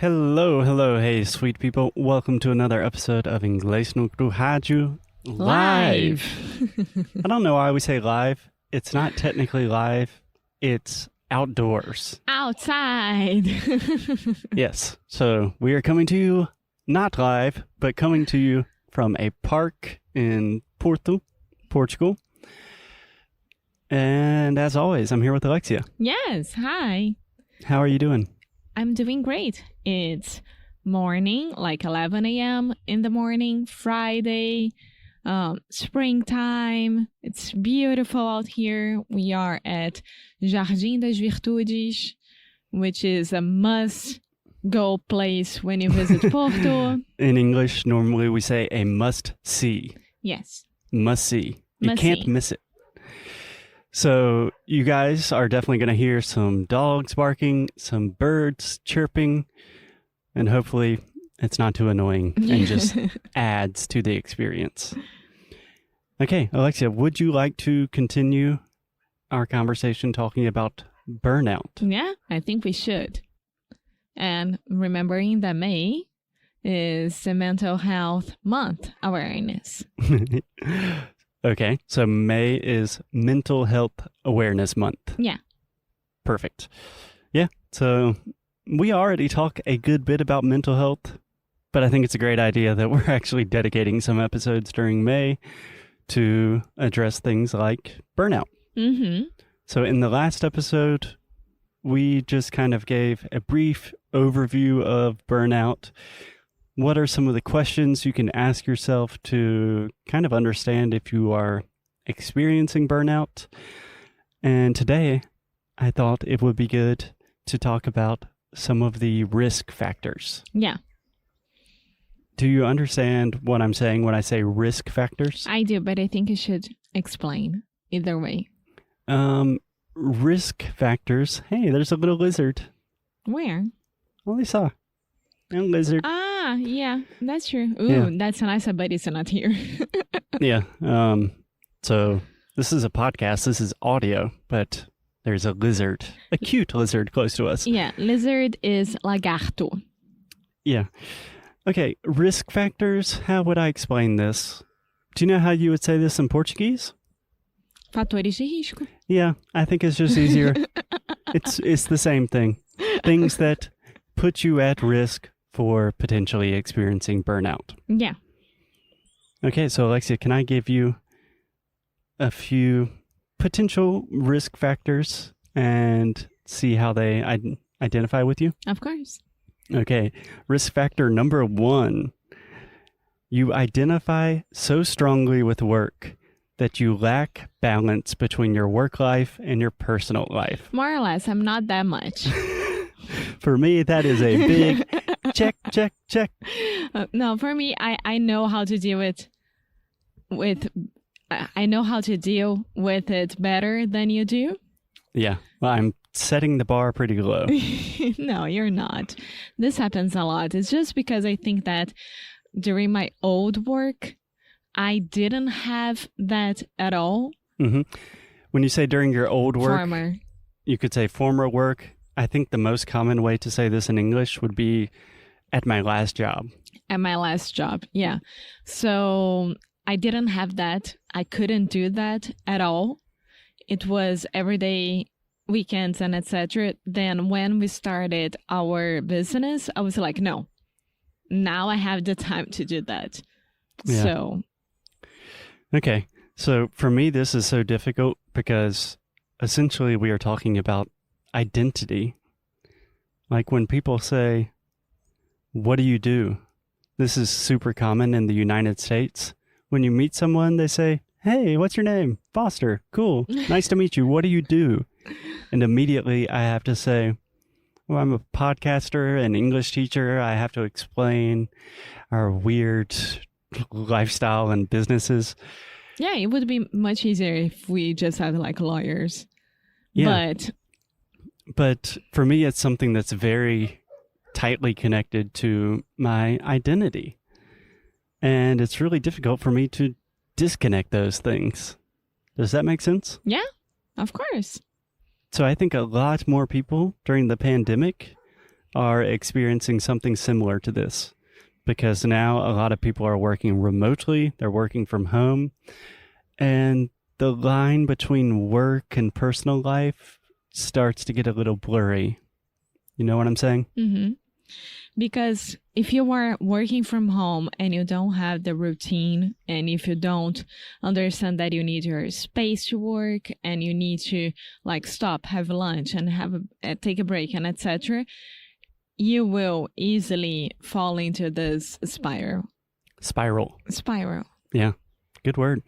Hello, hey, sweet people. Welcome to another episode of Inglês no Rádio live. I don't know why we say live. It's not technically live. It's outdoors. Outside. Yes. So we are coming to you not live, but coming to you from a park in Portugal. And as always, I'm here with Alexia. Yes, hi. How are you doing? I'm doing great. It's morning, like 11 a.m. in the morning, Friday, springtime. It's beautiful out here. We are at Jardim das Virtudes, which is a must-go place when you visit Porto. In English, normally we say a must-see. Yes. Must-see. You can't miss it. So you guys are definitely going to hear some dogs barking, some birds chirping, and hopefully it's not too annoying and just adds to the experience. Okay, Alexia, would you like to continue our conversation talking about burnout? Yeah, I think we should. And remembering that May is the Mental Health Month awareness. Okay, so May is Mental Health Awareness Month. Yeah. Perfect. Yeah, so we already talk a good bit about mental health, but I think it's a great idea that we're actually dedicating some episodes during May to address things like burnout. Mm-hmm. So in the last episode, we just kind of gave a brief overview of burnout. What are some of the questions you can ask yourself to kind of understand if you are experiencing burnout? And today, I thought it would be good to talk about some of the risk factors. Yeah. Do you understand what I'm saying when I say risk factors? I do, but I think you should explain either way. Risk factors. Hey, there's a little lizard. Where? Oh, I saw a lizard. Ah, yeah, that's true. Ooh, Yeah. That's nice, but it's not here. Yeah. So this is a podcast. This is audio, but there's a lizard, a cute lizard close to us. Yeah, lizard is lagarto. Yeah. Okay. Risk factors. How would I explain this? Do you know how you would say this in Portuguese? Fatores de risco. Yeah, I think it's just easier. It's the same thing. Things that put you at risk for potentially experiencing burnout. Yeah. Okay, so Alexia, can I give you a few potential risk factors and see how they identify with you? Of course. Okay, risk factor number 1. You identify so strongly with work that you lack balance between your work life and your personal life. More or less, I'm not that much. For me, that is a big check. No, for me, I know how to deal I know how to deal with it better than you do. Yeah, well, I'm setting the bar pretty low. No, you're not. This happens a lot. It's just because I think that during my old work, I didn't have that at all. Mm-hmm. When you say during your old work, Former. you could say former work. I think the most common way to say this in English would be at my last job. At my last job, yeah. So I didn't have that. I couldn't do that at all. It was everyday weekends and etc. Then when we started our business, I was like, no, now I have the time to do that. Yeah. So. Okay. So for me, this is so difficult because essentially we are talking about identity. Like when people say, what do you do? This is super common in the United States. When you meet someone, they say, hey, what's your name? Foster. Cool. Nice to meet you. What do you do? And immediately I have to say, well, I'm a podcaster, an English teacher. I have to explain our weird lifestyle and businesses. Yeah, it would be much easier if we just had like lawyers. Yeah. But for me, it's something that's very tightly connected to my identity. And it's really difficult for me to disconnect those things. Does that make sense? Yeah, of course. So I think a lot more people during the pandemic are experiencing something similar to this, because now a lot of people are working remotely, they're working from home, and the line between work and personal life starts to get a little blurry. You know what I'm saying? Mm-hmm. Because if you are working from home and you don't have the routine, and if you don't understand that you need your space to work and you need to like stop, have lunch and take a break and etc., you will easily fall into this spiral. Spiral. Yeah, good word.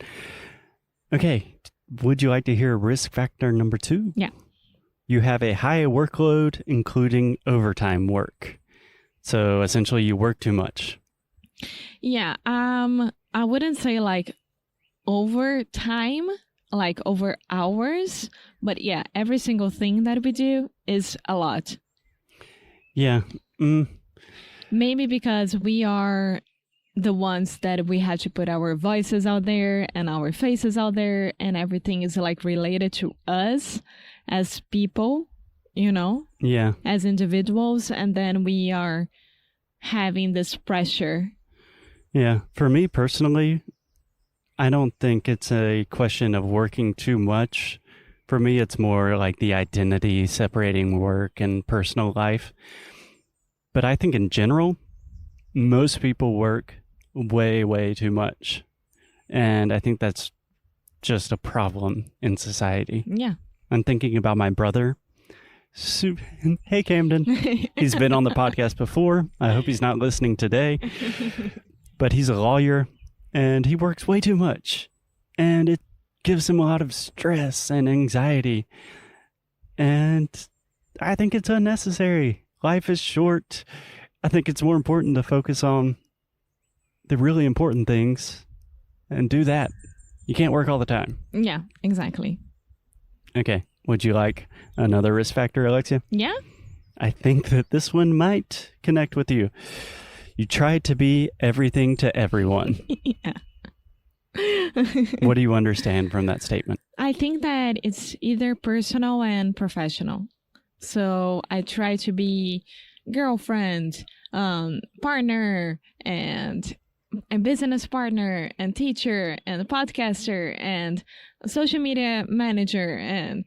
Okay, would you like to hear risk factor number 2? Yeah. You have a high workload, including overtime work. So essentially you work too much. Yeah. I wouldn't say like overtime, like over hours, but yeah, every single thing that we do is a lot. Yeah. Maybe because we are the ones that we had to put our voices out there and our faces out there, and everything is like related to us as people, you know? Yeah. As individuals, and then we are having this pressure. Yeah. For me personally, I don't think it's a question of working too much. For me, it's more like the identity separating work and personal life. But I think in general, most people work way, way too much. And I think that's just a problem in society. Yeah. I'm thinking about my brother. Hey, Camden. He's been on the podcast before. I hope he's not listening today. But he's a lawyer, and he works way too much. And it gives him a lot of stress and anxiety. And I think it's unnecessary. Life is short. I think it's more important to focus on the really important things and do that. You can't work all the time. Yeah, exactly. Okay. Would you like another risk factor, Alexia? Yeah. I think that this one might connect with you. You try to be everything to everyone. Yeah. What do you understand from that statement? I think that it's either personal and professional. So I try to be girlfriend, partner, and business partner, and teacher, and podcaster, and social media manager, and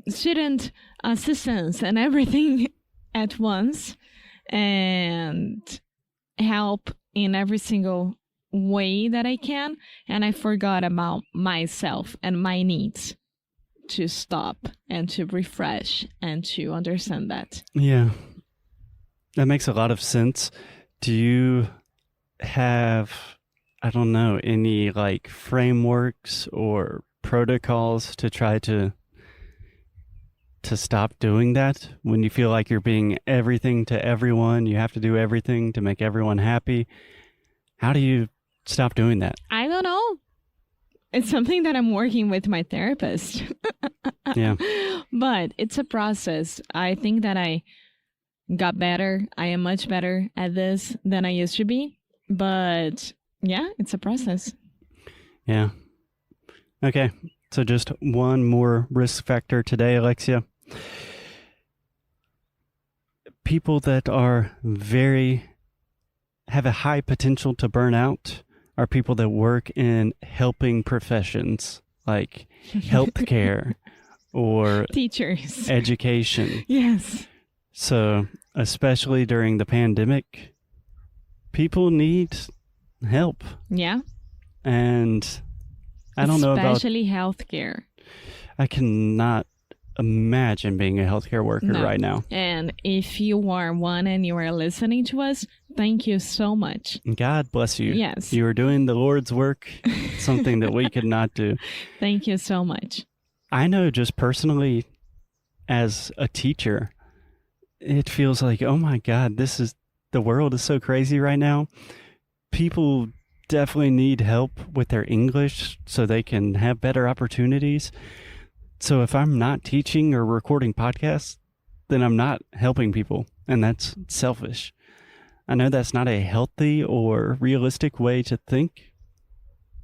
student assistance, and everything at once, and help in every single way that I can. And I forgot about myself and my needs to stop and to refresh and to understand that. Yeah, that makes a lot of sense. Do you have, I don't know, any like frameworks or protocols to try to stop doing that? When you feel like you're being everything to everyone, you have to do everything to make everyone happy. How do you stop doing that? I don't know. It's something that I'm working with my therapist. Yeah. But it's a process. I think that I got better. I am much better at this than I used to be. But yeah, it's a process. Yeah. Okay. So just one more risk factor today, Alexia. People that are have a high potential to burn out are people that work in helping professions like healthcare or teachers, education. Yes. So especially during the pandemic, people need help. Yeah. And I don't know about... Especially healthcare. I cannot imagine being a healthcare worker right now. And if you are one and you are listening to us, thank you so much. God bless you. Yes. You are doing the Lord's work, something that we could not do. Thank you so much. I know just personally as a teacher, it feels like, oh my God, the world is so crazy right now. People definitely need help with their English so they can have better opportunities. So if I'm not teaching or recording podcasts, then I'm not helping people, and that's selfish. I know that's not a healthy or realistic way to think,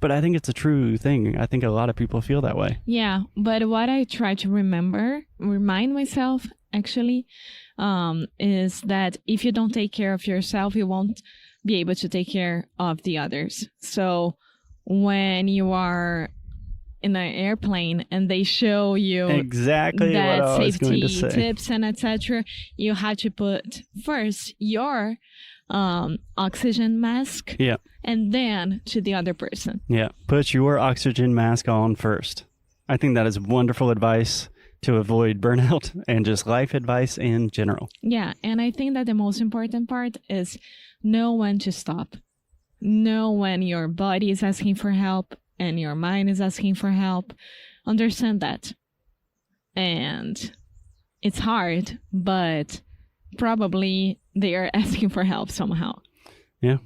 but I think it's a true thing. I think a lot of people feel that way. Yeah, but what I try to remind myself actually, is that if you don't take care of yourself, you won't be able to take care of the others. So when you are in an airplane and they show you exactly that what I was going to safety say. tips and etc., you have to put first your oxygen mask, Yeah. and then to the other person. Yeah. Put your oxygen mask on first. I think that is wonderful advice to avoid burnout and just life advice in general. Yeah, and I think that the most important part is know when to stop. Know when your body is asking for help and your mind is asking for help. Understand that. And it's hard, but probably they are asking for help somehow. Yeah.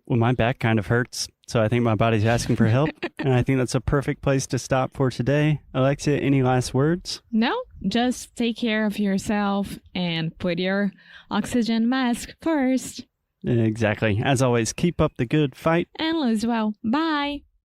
Well, my back kind of hurts, so I think my body's asking for help. And I think that's a perfect place to stop for today. Alexia, any last words? No, just take care of yourself and put your oxygen mask first. Exactly. As always, keep up the good fight. And lose well. Bye.